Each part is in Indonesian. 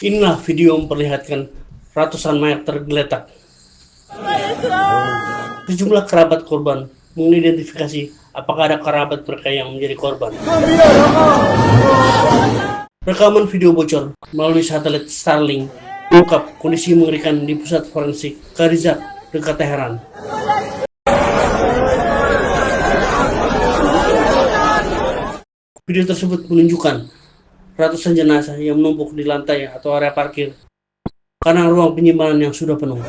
Inilah video memperlihatkan ratusan mayat tergeletak. Sejumlah kerabat korban mengidentifikasi apakah ada kerabat mereka yang menjadi korban. Rekaman video bocor melalui satelit Starlink mengungkap kondisi mengerikan di pusat forensik Karizak dekat Teheran. Video tersebut menunjukkan ratusan jenazah yang menumpuk di lantai atau area parkir karena ruang penyimpanan yang sudah penuh.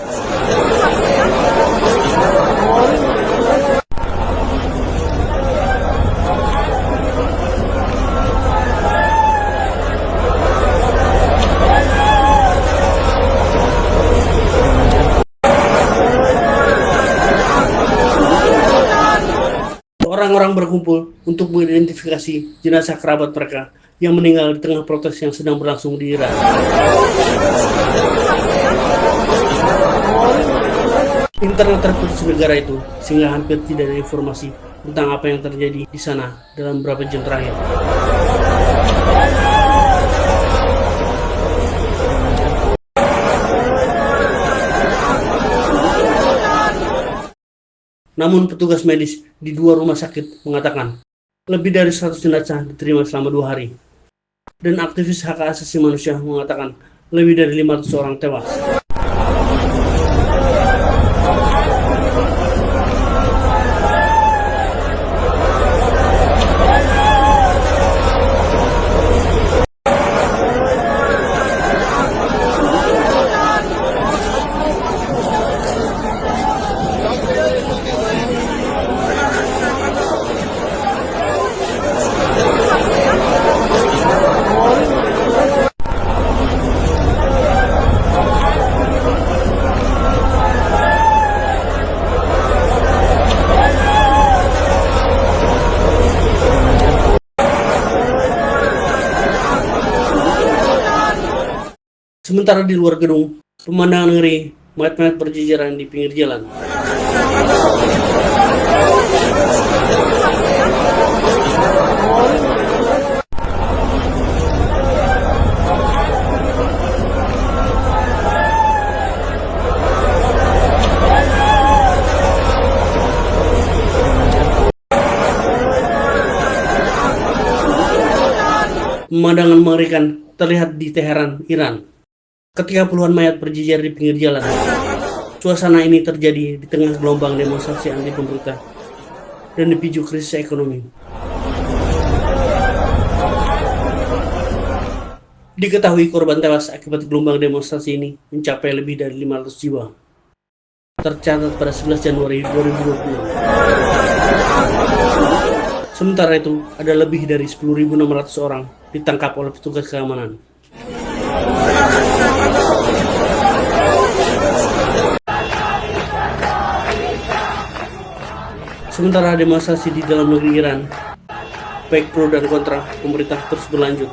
Orang-orang berkumpul untuk mengidentifikasi jenazah kerabat mereka yang meninggal di tengah protes yang sedang berlangsung di Iran. Internet terputus di negara itu sehingga hampir tidak ada informasi tentang apa yang terjadi di sana dalam beberapa jam terakhir. Namun petugas medis di dua rumah sakit mengatakan lebih dari 100 jenazah diterima selama 2 hari. Dan aktivis hak asasi manusia mengatakan lebih dari 500 orang tewas. Sementara di luar gedung, pemandangan ngeri, mayat-mayat berjejeran di pinggir jalan. Pemandangan mengerikan terlihat di Teheran, Iran. Ketika puluhan mayat berjejer di pinggir jalan, suasana ini terjadi di tengah gelombang demonstrasi anti pemerintah dan dipicu krisis ekonomi. Diketahui korban tewas akibat gelombang demonstrasi ini mencapai lebih dari 500 jiwa. Tercatat pada 11 Januari 2020. Sementara itu, ada lebih dari 10.600 orang ditangkap oleh petugas keamanan. Sementara demonstrasi di dalam negeri Iran, baik pro dan kontra pemerintah terus berlanjut.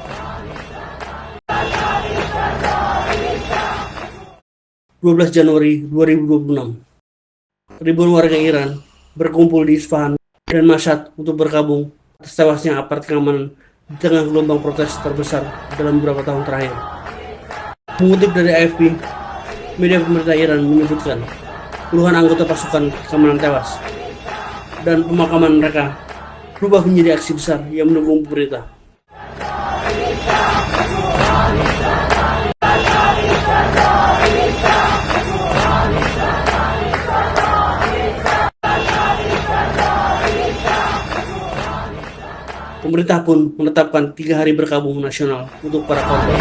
(12 Januari 2026), ribuan warga Iran berkumpul di Isfahan dan Mashhad untuk berkabung atas tewasnya aparat keamanan di tengah gelombang protes terbesar dalam beberapa tahun terakhir. Mengutip dari AFP, media pemerintah Iran menyebutkan puluhan anggota pasukan keamanan tewas dan pemakaman mereka berubah menjadi aksi besar yang mendukung pemerintah. Pemerintah pun menetapkan 3 hari berkabung nasional untuk para korban.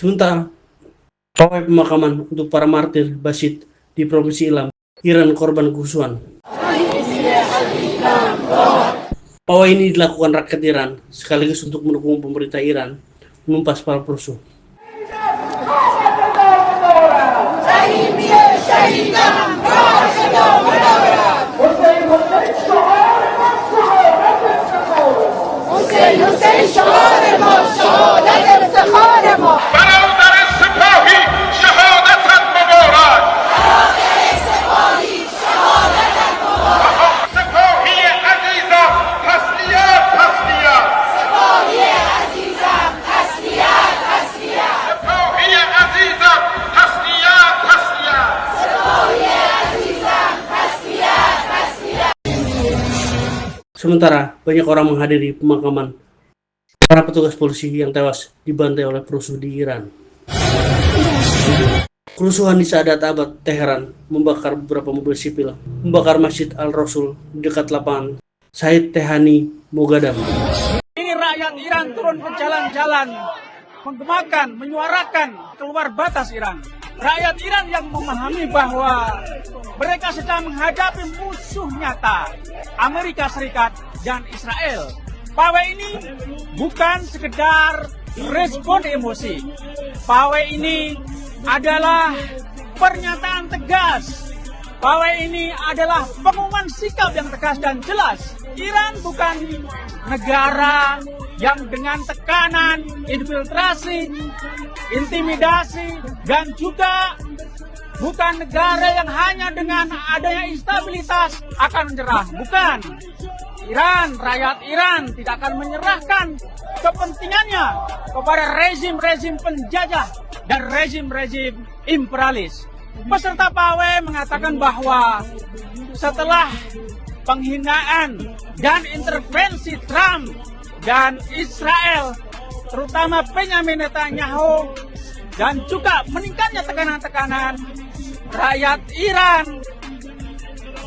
Sementara pawai pemakaman untuk para martir Basit di Provinsi Ilam, Iran korban kerusuhan. Pawai ini dilakukan rakyat Iran sekaligus untuk mendukung pemerintah Iran menumpas para perusuh. Hussein Sementara banyak orang menghadiri pemakaman para petugas polisi yang tewas dibantai oleh perusuh di Iran. Kerusuhan di Saadat Abad, Teheran, membakar beberapa mobil sipil, membakar Masjid Al-Rasul di dekat lapangan Syahid Tehani, Mogadam. Ini rakyat Iran turun ke jalan-jalan, menggemakan, menyuarakan keluar batas Iran. Rakyat Iran yang memahami bahwa mereka sedang menghadapi musuh nyata, Amerika Serikat dan Israel. Pawai ini bukan sekedar respon emosi. Pawai ini adalah pernyataan tegas. Pawai ini adalah pengumuman sikap yang tegas dan jelas. Iran bukan negara yang dengan tekanan, infiltrasi, intimidasi, dan juga bukan negara yang hanya dengan adanya instabilitas akan menyerah. Bukan. Iran, rakyat Iran tidak akan menyerahkan kepentingannya kepada rezim-rezim penjajah dan rezim-rezim imperialis. Peserta pawai mengatakan bahwa setelah penghinaan dan intervensi Trump dan Israel, terutama Benjamin Netanyahu, dan juga meningkatnya tekanan-tekanan, rakyat Iran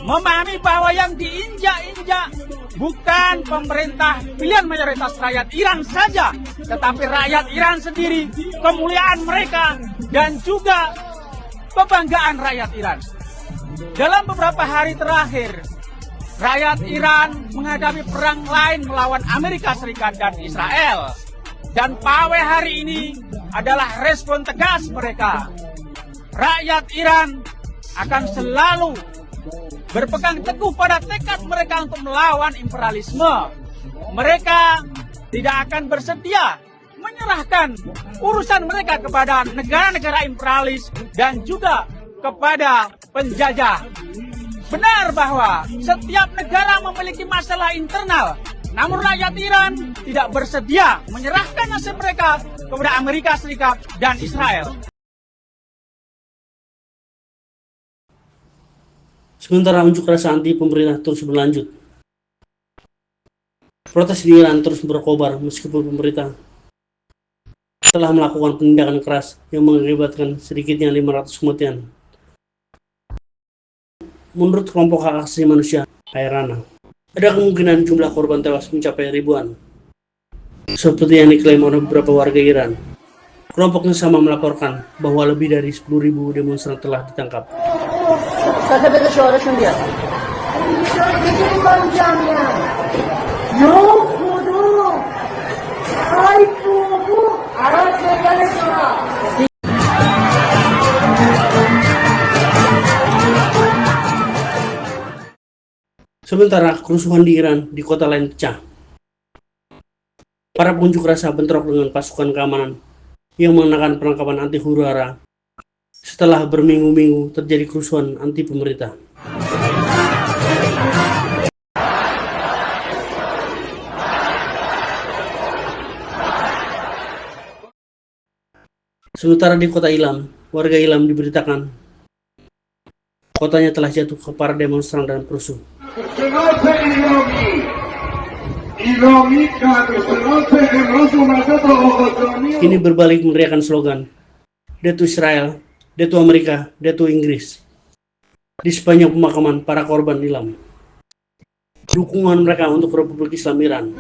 memahami bahwa yang diinjak-injak bukan pemerintah pilihan mayoritas rakyat Iran saja, tetapi rakyat Iran sendiri, kemuliaan mereka, dan juga kebanggaan rakyat Iran. Dalam beberapa hari terakhir, rakyat Iran menghadapi perang lain melawan Amerika Serikat dan Israel. Dan pawai hari ini adalah respon tegas mereka. Rakyat Iran akan selalu berpegang teguh pada tekad mereka untuk melawan imperialisme. Mereka tidak akan bersedia menyerahkan urusan mereka kepada negara-negara imperialis dan juga kepada penjajah. Benar bahwa setiap negara memiliki masalah internal, namun rakyat Iran tidak bersedia menyerahkan nasib mereka kepada Amerika Serikat dan Israel. Sementara unjuk rasa anti pemerintah terus berlanjut. Protes di Iran terus berkobar meskipun pemerintah telah melakukan penindakan keras yang mengakibatkan sedikitnya 500 kematian. Menurut kelompok hak asasi manusia, Hairana, ada kemungkinan jumlah korban tewas mencapai ribuan. Seperti yang diklaim oleh beberapa warga Iran. Kelompoknya sama melaporkan bahwa lebih dari 10.000 demonstran telah ditangkap. Sementara kerusuhan di Iran di kota lain pecah. Para pengunjuk rasa bentrok dengan pasukan keamanan yang mengenakan perlengkapan anti huru hara setelah berminggu-minggu terjadi kerusuhan anti pemerintah. Sementara di kota Ilam, warga Ilam diberitakan kotanya telah jatuh ke para demonstran dan perusuh. Kini berbalik meneriakan slogan Death to Israel, Death to Amerika, Death to Inggris di sepanjang pemakaman para korban Ilam. Dukungan mereka untuk Republik Islam Iran.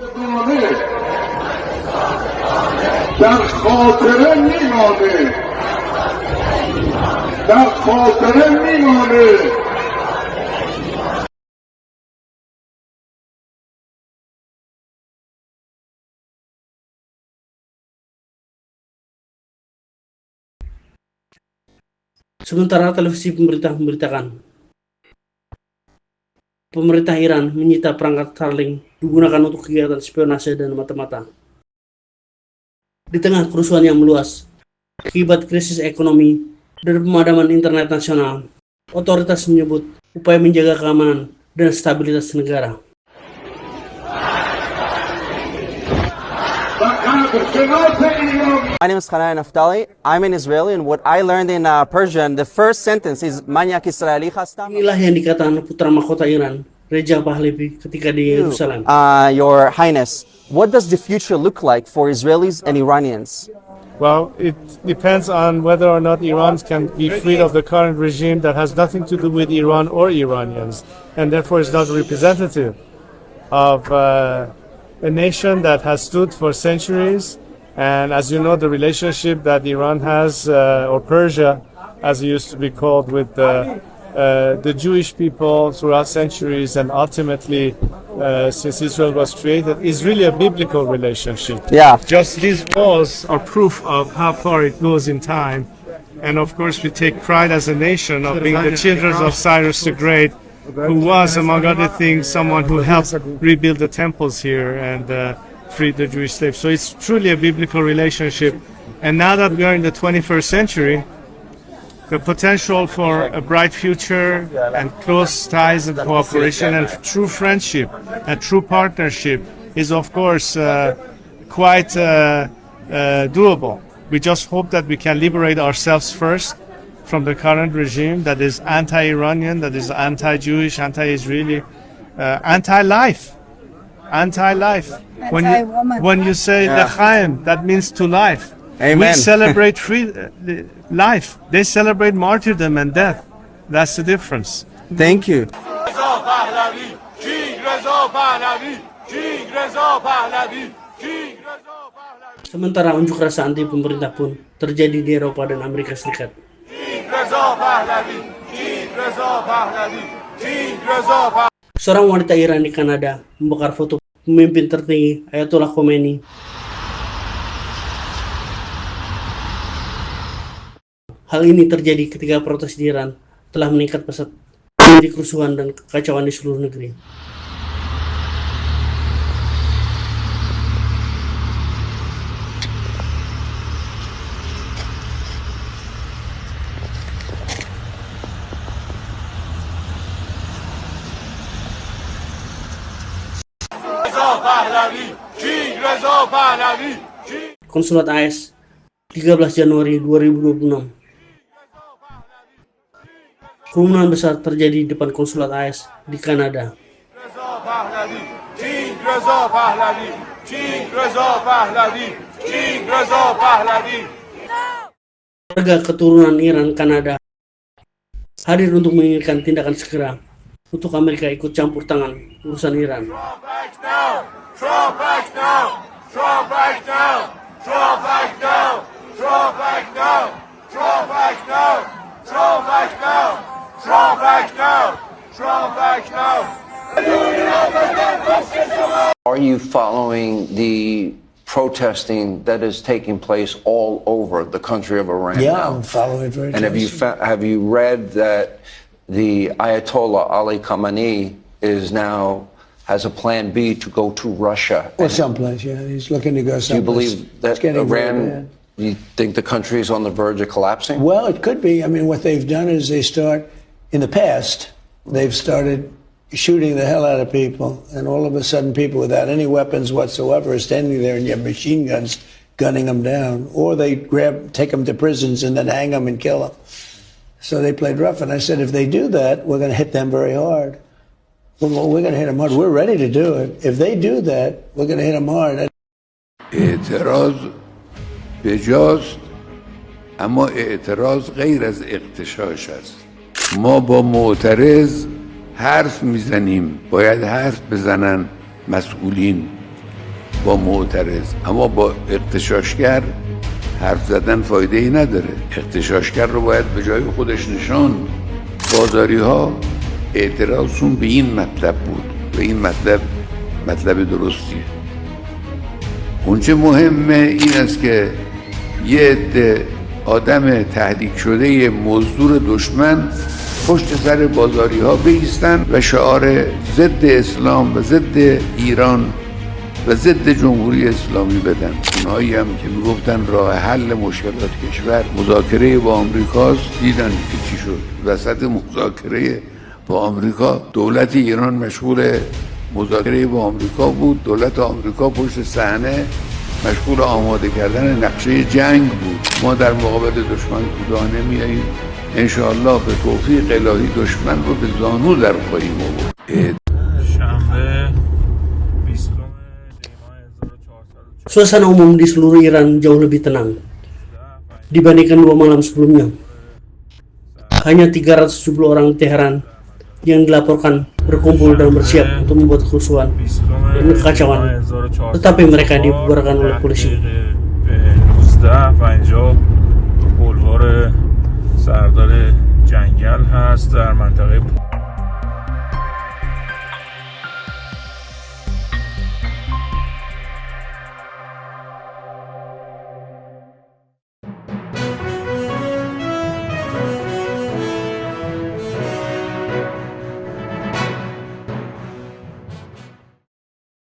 Sementara televisi pemerintah memberitakan pemerintah Iran menyita perangkat Starlink digunakan untuk kegiatan spionase dan mata-mata. Di tengah kerusuhan yang meluas akibat krisis ekonomi dan pemadaman internet nasional, otoritas menyebut upaya menjaga keamanan dan stabilitas negara. My name is Khanai Naftali. I'm an Israeli, and what I learned in Persian, the first sentence is Manyak Israeli Khastam. Inilah yang dikatakan putra mahkota Iran Reza Pahlavi ketika di Yerusalem. Your Highness, what does the future look like for Israelis and Iranians? Well, it depends on whether or not Iran can be freed of the current regime that has nothing to do with Iran or Iranians, and therefore is not representative of a nation that has stood for centuries. And as you know, the relationship that Iran has, or Persia, as it used to be called, with the Jewish people throughout centuries, and ultimately since Israel was created, is really a biblical relationship. Yeah. Just these walls are proof of how far it goes in time. And of course, we take pride as a nation of being the children of Cyrus the Great, who was, among other things, someone who helped rebuild the temples here and freed the Jewish slaves. So it's truly a biblical relationship. And now that we are in the 21st century, the potential for a bright future and close ties and cooperation and true friendship and true partnership is, of course, quite doable. We just hope that we can liberate ourselves first from the current regime that is anti-Iranian, that is anti-Jewish, anti-Israeli, anti-life. When you say L'chaim, that means to life. Amen. We celebrate life. They celebrate martyrdom and death. That's the difference. Thank you. Sementara unjuk rasa anti pemerintah pun terjadi di Eropa dan Amerika Serikat. Seorang wanita Iran di Kanada membakar foto pemimpin tertinggi Ayatollah Khomeini. Hal ini terjadi ketika protes di Iran telah meningkat pesat, menjadi kerusuhan dan kekacauan di seluruh negeri. Konsulat AS 13 Januari 2026. Kerumunan besar terjadi di depan konsulat AS di Kanada. Warga keturunan Iran Kanada hadir untuk menginginkan tindakan segera untuk Amerika ikut campur tangan urusan Iran. Are you following the protesting that is taking place all over the country of Iran Yeah, now? I'm following it very And closely. have you read that the Ayatollah Ali Khamenei has a plan B to go to Russia? Or someplace, yeah. He's looking to go someplace. Do you believe that It's getting very bad. Iran, do you think the country is on the verge of collapsing? Well, it could be. I mean, what they've done is in the past, they've started shooting the hell out of people, and all of a sudden people without any weapons whatsoever are standing there and you have machine guns gunning them down. Or they take them to prisons and then hang them and kill them. So they played rough, and I said, if they do that, we're going to hit them very hard. Well, we're going to hit them hard. We're ready to do it. If they do that, we're going to hit them hard. اعتراض بجاست، اما اعتراض غیر از اغتشاش است. ما با معترض حرف میزنیم، باید حرف بزنن مسئولین با معترض، اما با اغتشاشگر حرف زدن فایده ای نداره. اغتشاشگر رو باید به جای خودش نشان. بازاری ها اعتراضشون به این مطلب بود، به این مطلب درستیه. اونچه مهمه این است که یه عده آدم تحریک شده مزدور دشمن پشت سر بازاری ها بایستن و شعار ضد اسلام و ضد ایران و ضد جمهوری اسلامی بدن. اونهایی هم که میگفتن راه حل مشکلات کشور مذاکره با آمریکاست، دیدن که چی شد. وسط مذاکره با آمریکا دولت ایران مشغول مذاکره با آمریکا بود، دولت آمریکا پشت صحنه مشغول آماده کردن نقشه جنگ بود. ما در مقابل دشمن کوتاه نمیاییم، انشاءالله به توفیق الهی دشمن رو به زانو در خواهیم آورد. Suasana umum di seluruh Iran jauh lebih tenang dibandingkan 2 malam sebelumnya. Hanya 370 orang Teheran yang dilaporkan berkumpul dan bersiap untuk membuat kerusuhan dan kekacauan, tetapi mereka dibubarkan oleh polisi. بلوار سردار جنگل هست در منطقه